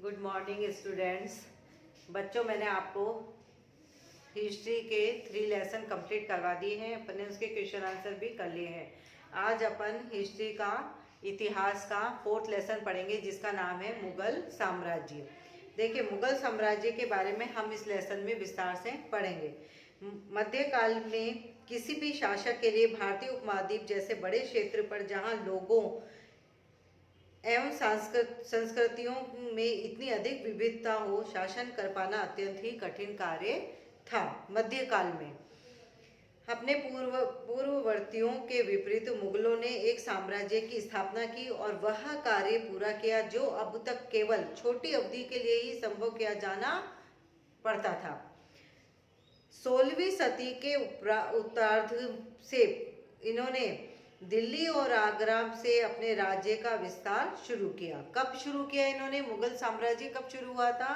Good morning students. बच्चों, मैंने आपको हिस्ट्री के 3 लेसन कंप्लीट करवा दिए हैं। अपन ने उसके क्वेश्चन आंसर भी कर लिए हैं। आज अपन हिस्ट्री का इतिहास का 4th लेसन पढ़ेंगे, जिसका नाम है मुगल साम्राज्य। देखिए, मुगल साम्राज्य के बारे में हम इस लेसन में विस्तार से पढ़ेंगे। मध्यकाल में किसी भी शासक के लिए भारतीय उपमहाद्वीप जैसे बड़े क्षेत्र पर जहाँ लोगों एवं संस्कृतियों में इतनी अधिक विविधता हो, शासन कर पाना अत्यंत ही कठिन कार्य था। मध्यकाल में अपने पूर्ववर्तियों के विपरीत मुगलों ने एक साम्राज्य की स्थापना की और वह कार्य पूरा किया जो अब तक केवल छोटी अवधि के लिए ही संभव किया जाना पड़ता था। 16वीं सदी के उत्तरार्ध से इन्होंने दिल्ली और आगरा से अपने राज्य का विस्तार शुरू किया। कब शुरू किया इन्होंने? मुगल साम्राज्य कब शुरू हुआ था?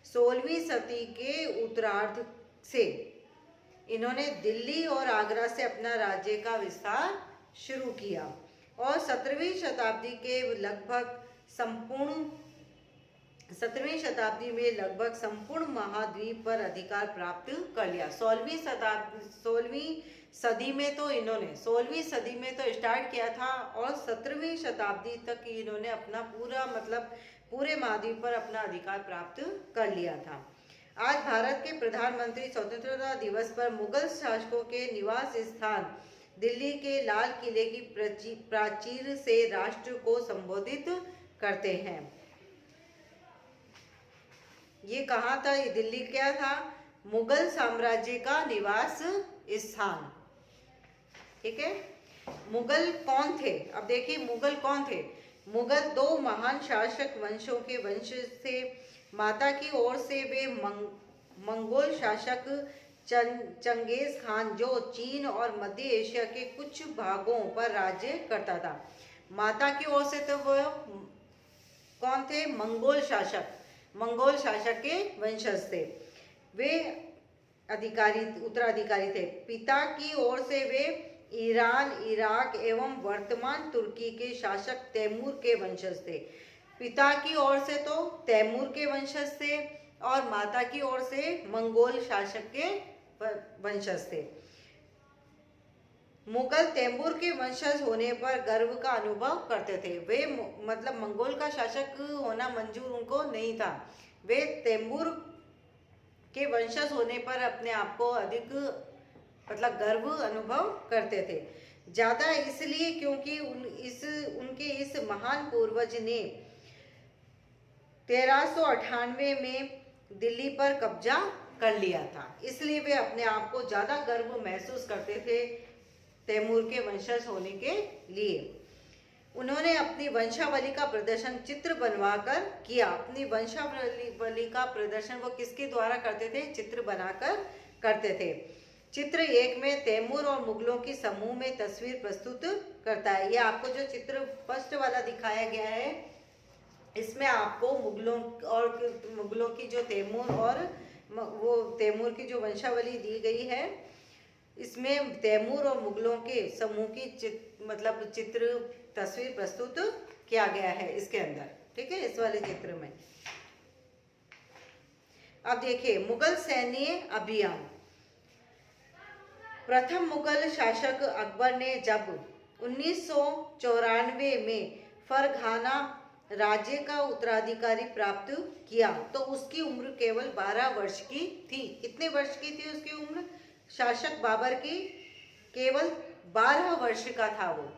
16वीं सदी के उत्तरार्ध से इन्होंने दिल्ली और आगरा से अपना राज्य का विस्तार शुरू किया और 17वीं शताब्दी में लगभग संपूर्ण महाद्वीप पर अधिकार प्राप्त कर लिया। 16वीं सदी में तो इन्होंने 16वीं सदी में तो स्टार्ट किया था और 17वीं शताब्दी तक इन्होंने अपना पूरे महाद्वीप पर अपना अधिकार प्राप्त कर लिया था। आज भारत के प्रधानमंत्री स्वतंत्रता दिवस पर मुगल शासकों के निवास स्थान दिल्ली के लाल किले की प्राचीर से राष्ट्र को संबोधित करते हैं। ये कहाँ था? दिल्ली क्या था? मुगल साम्राज्य का निवास स्थान। ठीक है। मुगल कौन थे? अब देखिए, मुगल कौन थे। मुगल 2 महान शासक वंशों के वंश थे। माता की ओर से वे मंगोल शासक चंगेज खान, जो चीन और मध्य एशिया के कुछ भागों पर राज्य करता था। माता की ओर से तो वो कौन थे? मंगोल शासक के वंशज थे। वे उत्तराधिकारी थे। पिता की ओर से वे ईरान, इराक एवं वर्तमान तुर्की के शासक तैमूर के वंशज थे। पिता की ओर से तो तैमूर के वंशज थे और माता की ओर से मंगोल शासक के वंशज थे। मुगल तैमूर के वंशज होने पर गर्व का अनुभव करते थे। वे मंगोल का शासक होना मंजूर उनको नहीं था। वे तैमूर के वंशज होने पर अपने आप को अधिक गर्व अनुभव करते थे। ज्यादा इसलिए क्योंकि उनके इस महान पूर्वज ने 1398 में दिल्ली पर कब्जा कर लिया था। इसलिए वे अपने आप को ज्यादा गर्व महसूस करते थे तैमूर के वंशज होने के लिए। उन्होंने अपनी वंशावली का प्रदर्शन चित्र बनवाकर किया। अपनी वंशावली का प्रदर्शन वो किसके द्वारा करते थे? चित्र बनाकर करते थे। चित्र 1 में तैमूर और मुगलों की समूह में तस्वीर प्रस्तुत करता है। ये आपको जो चित्र फर्स्ट वाला दिखाया गया है, इसमें आपको मुगलों की जो तैमूर की जो वंशावली दी गई है, इसमें तैमूर और मुगलों के समूह की तस्वीर प्रस्तुत किया गया है इसके अंदर। ठीक है, इस वाले चित्र में। अब देखिए, मुगल सैन्य अभियान। प्रथम मुगल शासक अकबर ने जब 1994 में फरघाना राज्य का उत्तराधिकारी प्राप्त किया तो उसकी उम्र केवल 12 वर्ष की थी। कितने वर्ष की थी उसकी उम्र? शासक बाबर की केवल 12 वर्ष का था वो।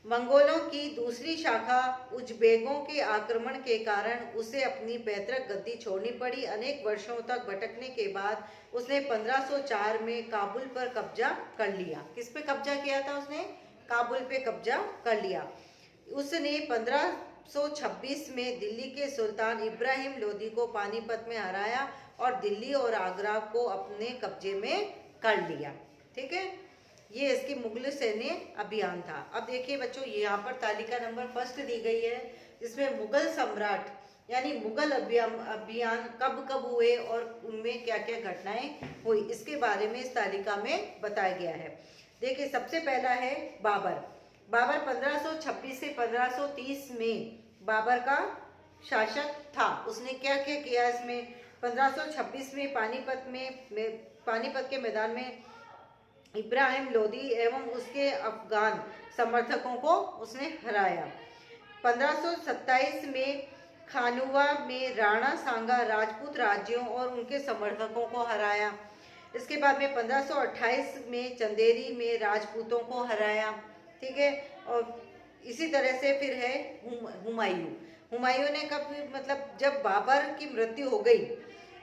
मंगोलों की दूसरी शाखा उज़्बेकों के आक्रमण के कारण उसे अपनी पैतृक गद्दी छोड़नी पड़ी। अनेक वर्षों तक भटकने के बाद उसने 1504 में काबुल पर कब्जा कर लिया। किस पे कब्जा किया था उसने? काबुल पे कब्जा कर लिया। उसने 1526 में दिल्ली के सुल्तान इब्राहिम लोदी को पानीपत में हराया और दिल्ली और आगरा को अपने कब्जे में कर लिया। ठीक है, ये इसकी मुगल सैन्य अभियान था। अब देखिए बच्चों, यहाँ पर तालिका नंबर 1 दी गई है, जिसमें मुगल सम्राट यानी मुगल अभियान कब कब हुए और उनमें क्या क्या घटनाएं हुई, इसके बारे में इस तालिका में बताया गया है। देखिए, सबसे पहला है बाबर। 1526 से 1530 में बाबर का शासक था। उसने क्या क्या किया इसमें? 1526 में पानीपत के मैदान में इब्राहिम लोदी एवं उसके अफगान समर्थकों को उसने हराया। 1527 में खानुआ में राणा सांगा राजपूत राज्यों और उनके समर्थकों को हराया। इसके बाद में 1528 में चंदेरी में राजपूतों को हराया। ठीक है। और इसी तरह से फिर है हुमायूं। हुमायूं ने कब, मतलब जब बाबर की मृत्यु हो गई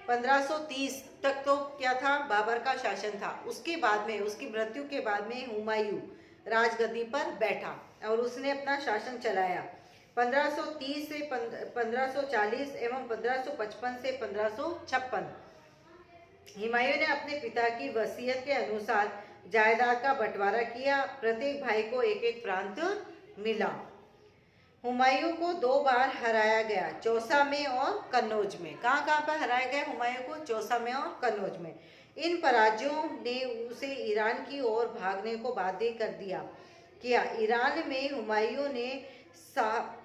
1530 तक तो क्या था, बाबर का शासन था। उसके बाद में, उसकी मृत्यु के बाद में हुमायूं राजगद्दी पर बैठा और उसने अपना शासन चलाया 1530 से 1540 एवं 1555 से 1556। हुमायूं ने अपने पिता की वसीयत के अनुसार जायदाद का बंटवारा किया। प्रत्येक भाई को एक एक प्रांत मिला। हुमायूं को 2 बार हराया गया, चौसा में और कन्नौज में। कहाँ कहाँ पर हराया गया हुमायूं को? चौसा में और कन्नौज में। इन पराजयों ने उसे ईरान की ओर भागने को बाध्य कर किया। ईरान में हुमायूं ने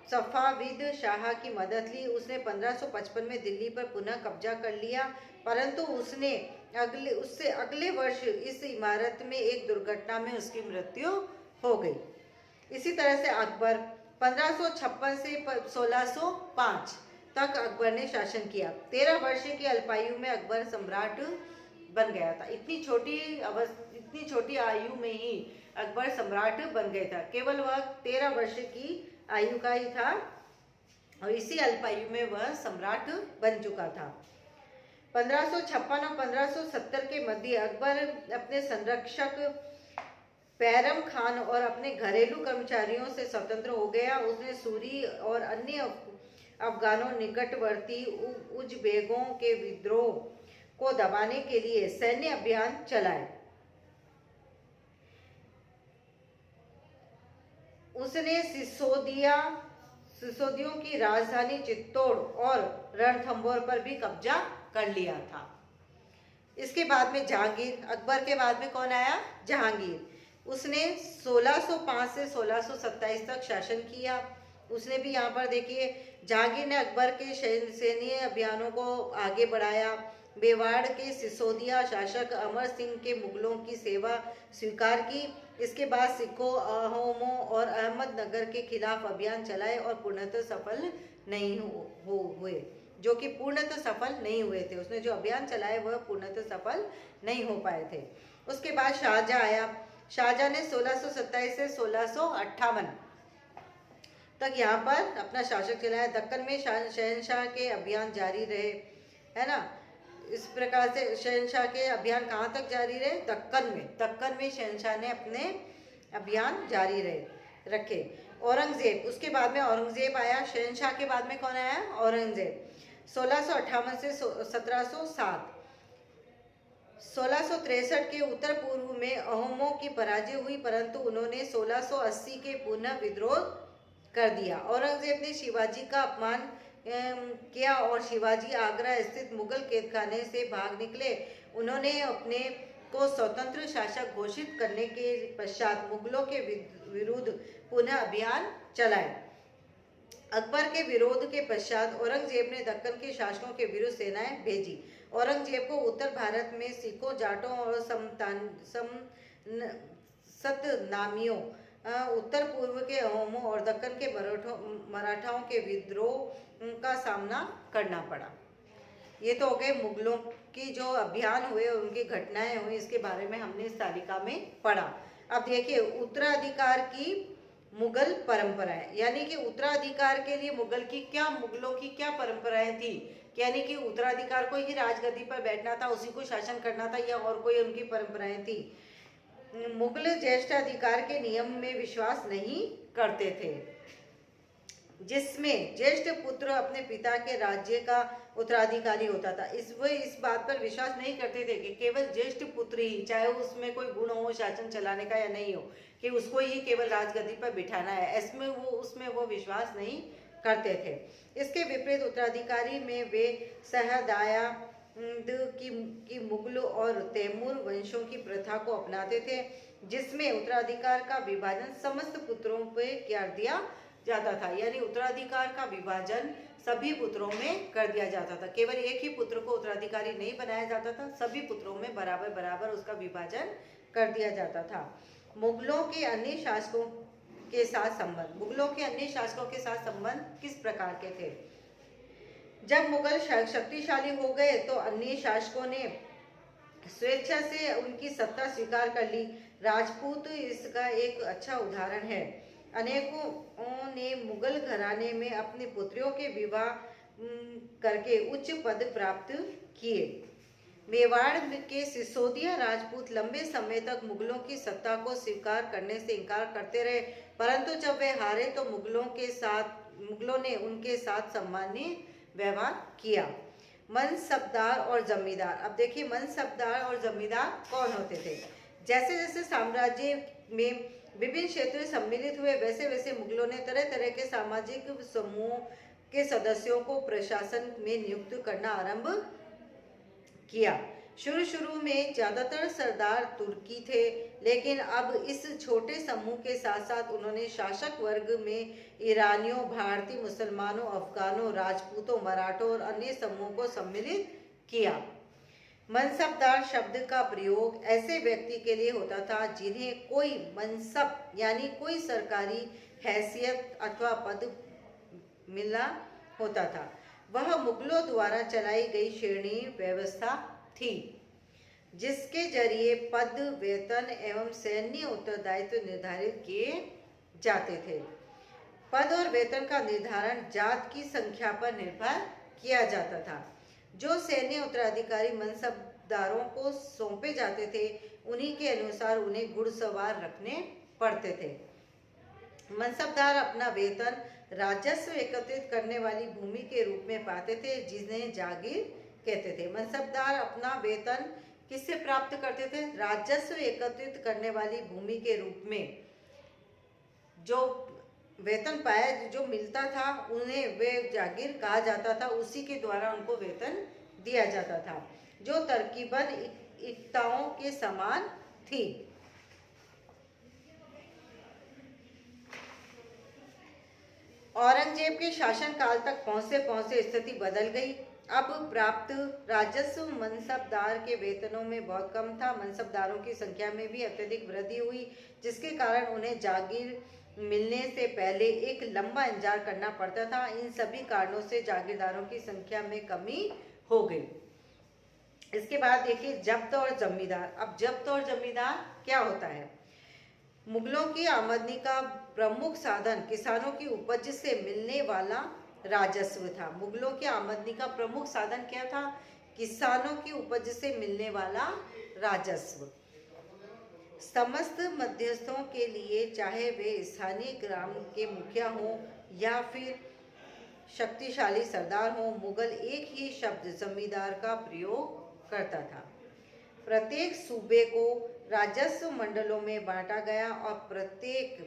सफाविद शाह की मदद ली। उसने 1555 में दिल्ली पर पुनः कब्जा कर लिया, परंतु उससे अगले वर्ष इस इमारत में एक दुर्घटना में उसकी मृत्यु हो गई। इसी तरह से अकबर 1556 से 1605 तक अकबर ने शासन किया। 13 वर्ष की अल्पायु में अकबर सम्राट बन गया था। इतनी छोटी आयु में ही अकबर सम्राट बन गया था। केवल वह 13 वर्ष की आयु का ही था और इसी अल्पायु में वह सम्राट बन चुका था। 1556 और 1570 के मध्य अकबर अपने संरक्षक पैरम खान और अपने घरेलू कर्मचारियों से स्वतंत्र हो गया। उसने सूरी और अन्य अफगानों निकटवर्ती उज़्बेकों के विद्रोह को दबाने के लिए सैन्य अभियान चलाए। उसने सिसोदियों की राजधानी चित्तौड़ और रणथंभौर पर भी कब्जा कर लिया था। इसके बाद में जहांगीर। अकबर के बाद में कौन आया? जहांगीर। उसने 1605 से 1627 तक शासन किया। उसने भी यहाँ पर देखिए, जहांगीर ने अकबर के सैन्य अभियानों को आगे बढ़ाया। मेवाड़ के सिसोदिया शासक अमर सिंह के मुगलों की सेवा स्वीकार की। इसके बाद सिखों, अहोमों और अहमदनगर के खिलाफ अभियान चलाए और पूर्णतः सफल नहीं हुए, जो कि पूर्णतः सफल नहीं हुए थे। उसने जो अभियान चलाए वह पूर्णतः सफल नहीं हो पाए थे। उसके बाद शाहजहां आया। शाहजहां ने 1627 से 1658 तक यहाँ पर अपना शासक चलाया। दक्कन में शहनशाह के अभियान जारी रहे, है ना। इस प्रकार से शहनशाह के अभियान कहाँ तक जारी रहे? दक्कन में शहनशाह ने अपने अभियान जारी रखे। औरंगजेब। उसके बाद में औरंगजेब आया। शहनशाह के बाद में कौन आया? औरंगजेब। 1658 से 1707। 1663 के उत्तर पूर्व में अहोमों की पराजय हुई, परंतु उन्होंने 1680 के पुनः विद्रोह कर दिया। औरंगजेब ने शिवाजी का अपमान किया और शिवाजी आगरा स्थित मुगल कैदखाने से भाग निकले। उन्होंने अपने को स्वतंत्र शासक घोषित करने के पश्चात मुगलों के विरुद्ध पुनः अभियान चलाए। अकबर के विरोध के पश्चात औरंगजेब ने दक्कन के शासकों के विरुद्ध सेनाएं भेजी। औरंगजेब को उत्तर भारत में सिखों, जाटों और सतनामियों, उत्तर पूर्व के अहोमों और दक्कन के मराठाओं के विद्रोह का सामना करना पड़ा। ये तो हो गए मुगलों की जो अभियान हुए और उनकी घटनाएं हुई, इसके बारे में हमने इस तालिका में पढ़ा। अब देखिए उत्तराधिकार की मुगल परंपराएं, यानी कि उत्तराधिकार के लिए मुगलों की क्या परंपराएं थी, यानी कि उत्तराधिकार को ही राजगद्दी पर बैठना था, उसी को शासन करना था, या और कोई उनकी परंपराएं थी। मुगल ज्येष्ठाधिकार के नियम में विश्वास नहीं करते थे, जिसमें ज्येष्ठ पुत्र अपने पिता के राज्य का उत्तराधिकारी होता था। इस बात पर विश्वास नहीं करते थे कि केवल ज्येष्ठ पुत्र ही, चाहे उसमें कोई गुण हो शासन चलाने का या नहीं हो, कि उसको ही केवल राजगद्दी पर बिठाना है, उसमें वो विश्वास नहीं करते थे। इसके विपरीत उत्तराधिकारी में वे सहदाया की मुगल और तैमूर वंशों की प्रथा को अपनाते थे, जिसमें उत्तराधिकार का विभाजन समस्त पुत्रों पर कर दिया जाता था, यानी उत्तराधिकार का विभाजन सभी पुत्रों में कर दिया जाता था। केवल एक ही पुत्र को उत्तराधिकारी नहीं बनाया जाता था, सभी पुत्रों में बराबर बराबर उसका विभाजन कर दिया जाता था। मुगलों के अन्य शासकों के साथ संबंध, मुगलों के अन्य शासकों के साथ संबंध किस प्रकार के थे? जब मुगल शक्तिशाली हो गए तो अन्य शासकों ने स्वेच्छा से उनकी सत्ता स्वीकार कर ली। राजपूत इसका एक अच्छा उदाहरण है। अनेकों ने मुगल घराने में अपनी पुत्रियों के विवाह करके उच्च पद प्राप्त किए। मेवाड़ के सिसोदिया राजपूत लंबे समय तक मुगलों की सत्ता को स्वीकार करने से इनकार करते रहे, परंतु जब वे हारे तो मुगलों ने उनके साथ सम्मानीय व्यवहार किया। मनसबदार और जमींदार, अब देखिए मनसबदार और जमींदार कौन होते थे? जैसे जैसे साम्राज्य में विभिन्न क्षेत्र सम्मिलित हुए, वैसे वैसे मुगलों ने तरह तरह के सामाजिक समूह के सदस्यों को प्रशासन में नियुक्त करना आरंभ किया। शुरू में ज्यादातर सरदार तुर्की थे, लेकिन अब इस छोटे समूह के साथ साथ उन्होंने शासक वर्ग में ईरानियों, भारतीय मुसलमानों, अफगानों, राजपूतों, मराठों और अन्य समूहों को सम्मिलित किया। मनसबदार शब्द का प्रयोग ऐसे व्यक्ति के लिए होता था जिन्हें कोई मनसब यानी कोई सरकारी हैसियत अथवा पद मिला होता था। वह मुगलों द्वारा चलाई गई श्रेणी व्यवस्था थी, जिसके जरिए पद, वेतन एवं सैन्य उत्तरदायित्व निर्धारित किए जाते थे। पद और वेतन का निर्धारण जात की संख्या पर निर्भर किया जाता था। जो सैन्य उत्तराधिकारी मनसबदारों को सौंपे जाते थे, उन्हीं के अनुसार उन्हें घुड़सवार रखने पड़ते थे। मनसबदार अपना वेतन राजस्व एकत्रित करने वाली भूमि के रूप में पाते थे, जिन्हें जागीर कहते थे। मनसबदार अपना वेतन किससे प्राप्त करते थे? राजस्व एकत्रित करने वाली भूमि के रूप में। जो वेतन पाया, जो मिलता था, उन्हें वे जागीर कहा जाता था, उसी के द्वारा उनको वेतन दिया जाता था, जो तरकीबन इक्ताओं के समान थी। औरंगजेब के शासन काल तक पहुंचते स्थिति बदल गई। अब प्राप्त राजस्व मनसबदार के वेतनों में बहुत कम था। मनसबदारों की संख्या में भी अत्यधिक वृद्धि हुई, जिसके कारण उन्हें जागीर मिलने से पहले एक लंबा इंतजार करना पड़ता था। इन सभी कारणों से जागीरदारों की संख्या में कमी हो गई। इसके बाद देखिए जब्त और जमींदार। अब जब्त और जमींदार क्या होता है? मुगलों की आमदनी का प्रमुख साधन किसानों की उपज से मिलने वाला राजस्व था। मुगलों की आमदनी का प्रमुख साधन क्या था? किसानों की उपज से मिलने वाला राजस्व। समस्त मध्यस्थों के लिए, चाहे वे स्थानीय ग्राम के मुखिया हों या फिर शक्तिशाली सरदार हों, मुगल एक ही शब्द जमींदार का प्रयोग करता था। प्रत्येक सूबे को राजस्व मंडलों में बांटा गया और प्रत्येक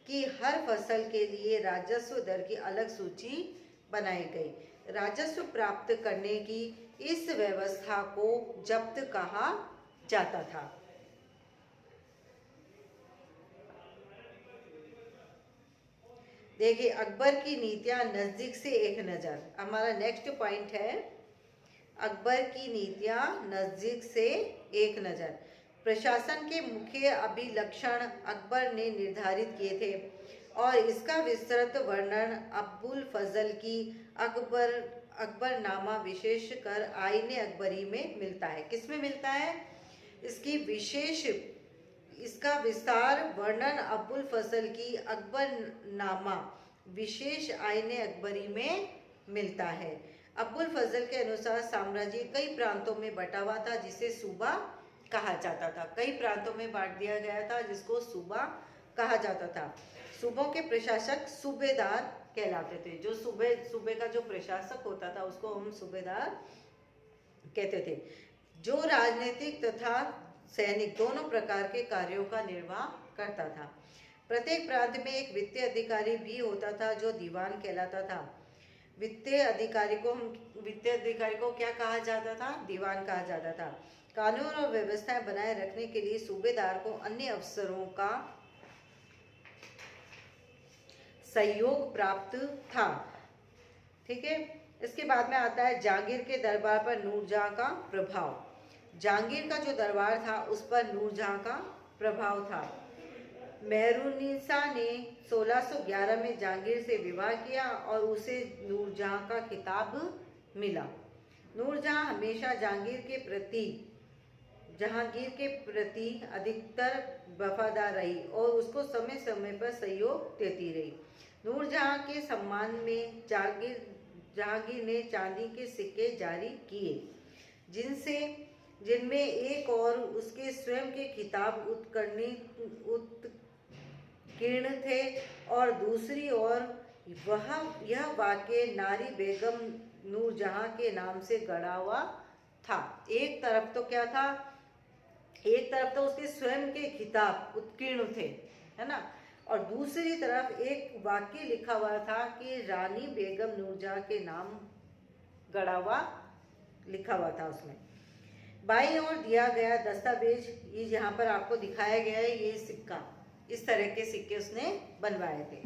की हर फसल के लिए राजस्व दर की अलग सूची बनाई गई। राजस्व प्राप्त करने की इस व्यवस्था को जब्त कहा जाता था। देखिए अकबर की नीतियां नजदीक से एक नजर। हमारा नेक्स्ट पॉइंट है अकबर की नीतियां नजदीक से एक नजर। प्रशासन के मुख्य अभिलक्षण अकबर ने निर्धारित किए थे और इसका विस्तृत वर्णन अबुल फजल की अकबरनामा विशेषकर आईने अकबरी में मिलता है। किसमें मिलता है? इसका विस्तार वर्णन अबुल फजल की अकबरनामा विशेष आईने अकबरी में मिलता है। अबुल फजल के अनुसार साम्राज्य कई प्रांतों में बटा हुआ था, जिसे सूबा कहा जाता था। कई प्रांतों में बांट दिया गया था, जिसको सूबा कहा जाता था। सूबों के प्रशासक सूबेदार कहलाते थे। जो सूबे का जो प्रशासक होता था उसको हम सूबेदार कहते थे, जो राजनीतिक तथा सैनिक दोनों प्रकार के कार्यों का निर्वाह करता था। प्रत्येक प्रांत में एक वित्तीय अधिकारी भी होता था, जो दीवान कहलाता था। वित्तीय अधिकारी को क्या कहा जाता था? दीवान कहा जाता था। कानून और व्यवस्थाएं बनाए रखने के लिए सूबेदार को अन्य अफसरों का सहयोग प्राप्त था। ठीक है, इसके बाद में आता है जहांगीर के दरबार पर नूरजहां का प्रभाव। जहांगीर का जो दरबार था उस पर नूरजहां का प्रभाव था। मेहरुन्निसा ने 1611 में जहांगीर से विवाह किया और उसे नूरजहां का खिताब मिला। नूरजहां हमेशा जहांगीर के प्रति अधिकतर वफादार रही और उसको समय समय पर सहयोग देती रही। नूरजहां के सम्मान में जहांगीर ने चांदी के सिक्के जारी किए, जिनमें एक और उसके स्वयं के खिताब उत्कीर्ण थे और दूसरी ओर यह वाक्य नारी बेगम नूरजहां के नाम से गढ़ा हुआ था। एक तरफ तो क्या था, एक तरफ तो उसके स्वयं के खिताब उत्कीर्ण थे, है ना, और दूसरी तरफ एक वाक्य लिखा हुआ था कि रानी बेगम नूरजहां के नाम गढ़ा हुआ लिखा हुआ था उसमें। बाईं ओर दिया गया दस्तावेज, ये यहाँ पर आपको दिखाया गया है, ये सिक्का, इस तरह के सिक्के उसने बनवाए थे।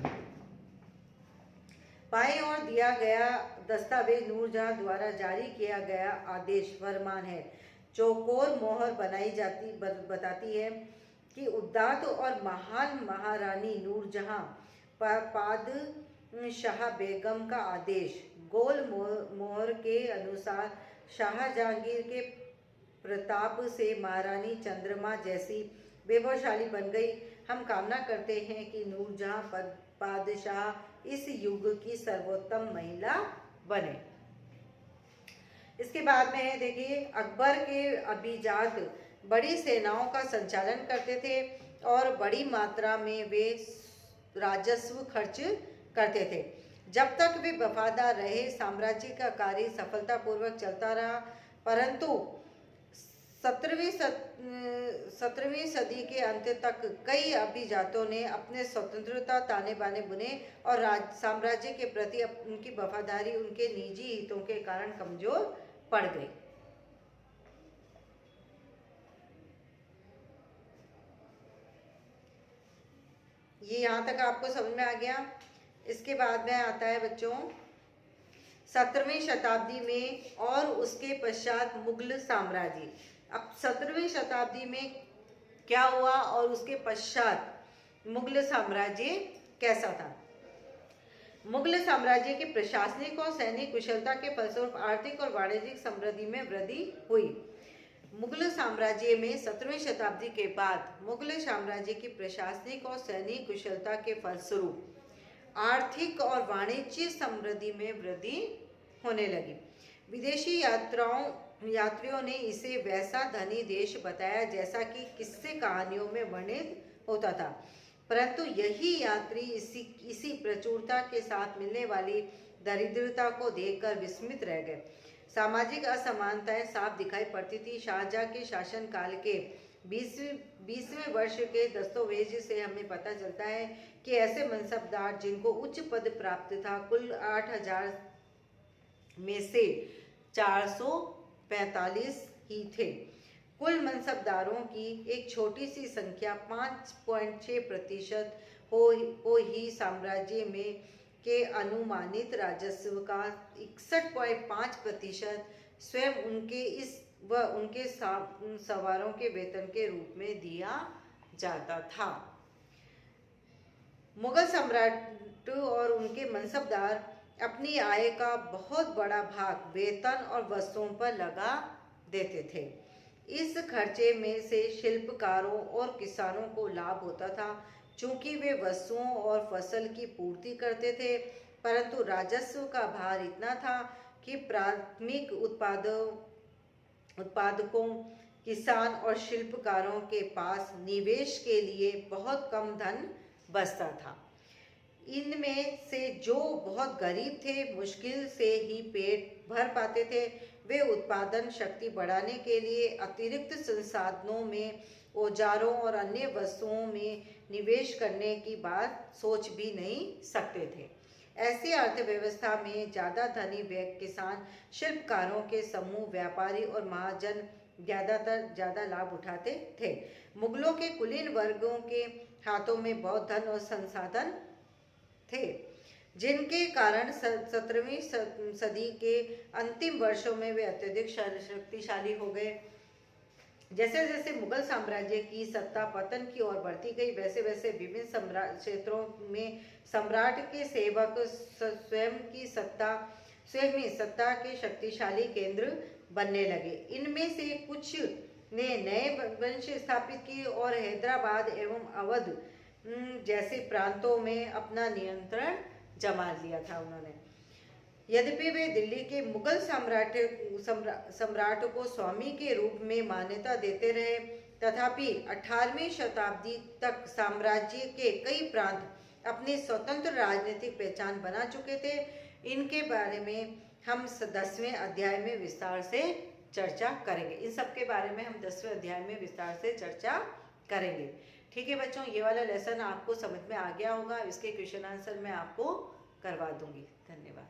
बाईं ओर दिया गया दस्तावेज नूरजहां द्वारा जारी किया गया आदेश फरमान है। चौकोर मोहर बताती है कि उदात्त और महान महारानी नूरजहां पादशाह बेगम का आदेश। गोल मोहर के अनुसार शाह जहांगीर के प्रताप से महारानी चंद्रमा जैसी वैभवशाली बन गई। हम कामना करते हैं कि नूरजहां पादशाह इस युग की सर्वोत्तम महिला बने। इसके बाद में देखिए, अकबर के अभिजात बड़ी सेनाओं का संचालन करते थे और बड़ी मात्रा में वे राजस्व खर्च करते थे। जब तक वे वफादार रहे साम्राज्य का कार्य सफलतापूर्वक चलता रहा, परंतु 17वीं सदी के अंत तक कई अभिजातों ने अपने स्वतंत्रता ताने बाने बुने और साम्राज्य के प्रति उनकी वफादारी उनके निजी हितों के कारण कमजोर पड़ गई। ये यहाँ तक आपको समझ में आ गया। इसके बाद में आता है बच्चों 17वीं शताब्दी में और उसके पश्चात मुगल साम्राज्य। अब 17वीं शताब्दी में क्या हुआ और उसके पश्चात मुगल साम्राज्य कैसा था। मुगल साम्राज्य की प्रशासनिक और सैनिक कुशलता के फलस्वरूप आर्थिक और वाणिज्यिक समृद्धि में वृद्धि हुई। मुगल साम्राज्य में 17वीं शताब्दी के बाद मुगल साम्राज्य की प्रशासनिक और सैनिक कुशलता के फलस्वरूप आर्थिक और वाणिज्य समृद्धि में वृद्धि होने लगी। विदेशी यात्रियों ने इसे वैसा धनी देश बताया जैसा कि किस्से कहानियों में वर्णित होता था, परंतु यही यात्री इसी प्रचुरता के साथ मिलने वाली दरिद्रता को देखकर विस्मित रह गए। सामाजिक असमानताएं साफ दिखाई पड़ती थी। शाहजहां के शासन काल के 20वें वर्ष के दस्तावेज से हमें पता चलता है कि ऐसे मनसबदार जिनको उच्च पद प्राप्त था कुल 8000 में से 445 ही थे। कुल मनसबदारों की एक छोटी सी संख्या 5.6% हो ही साम्राज्य में के अनुमानित राजस्व का 61.5% स्वयं उनके सवारों के वेतन के रूप में दिया जाता था। मुगल सम्राट और उनके मनसबदार अपनी आय का बहुत बड़ा भाग वेतन और वस्तुओं पर लगा देते थे। इस खर्चे में से शिल्पकारों और किसानों को लाभ होता था, चूंकि वे वस्तुओं और फसल की पूर्ति करते थे, परंतु राजस्व का भार इतना था कि प्राथमिक उत्पादकों, किसान और शिल्पकारों के पास निवेश के लिए बहुत कम धन बचता था। इनमें से जो बहुत गरीब थे मुश्किल से ही पेट भर पाते थे। वे उत्पादन शक्ति बढ़ाने के लिए अतिरिक्त संसाधनों में, औजारों और अन्य वस्तुओं में निवेश करने की बात सोच भी नहीं सकते थे। ऐसी अर्थव्यवस्था में ज़्यादा धनी व्यक्ति, किसान, शिल्पकारों के समूह, व्यापारी और महाजन ज़्यादा लाभ उठाते थे। मुगलों के कुलीन वर्गों के हाथों में बहुत धन और संसाधन थे। जिनके कारण 17वीं सदी के अंतिम वर्षों में वे अत्यधिक शक्तिशाली हो गए। जैसे जैसे मुगल साम्राज्य की सत्ता पतन की ओर बढ़ती गई, वैसे वैसे विभिन्न क्षेत्रों में सम्राट के सेवक स्वयं ही सत्ता के शक्तिशाली केंद्र बनने लगे। इनमें से कुछ ने नए वंश स्थापित किए और हैदराबाद एवं अवध जैसे प्रांतों में अपना नियंत्रण जमा लिया था उन्होंने। यद्यपि वे दिल्ली के मुगल सम्राट को स्वामी के रूप में मान्यता देते रहे, तथापि 18वीं शताब्दी तक साम्राज्य के कई प्रांत अपनी स्वतंत्र राजनीतिक पहचान बना चुके थे। इनके बारे में हम 10वें अध्याय में विस्तार से चर्चा करेंगे। इन सब के बारे में हम 10वें अध्याय में विस्तार से चर्चा करेंगे। ठीक है बच्चों, ये वाला लेसन आपको समझ में आ गया होगा। इसके क्वेश्चन आंसर मैं आपको करवा दूंगी। धन्यवाद।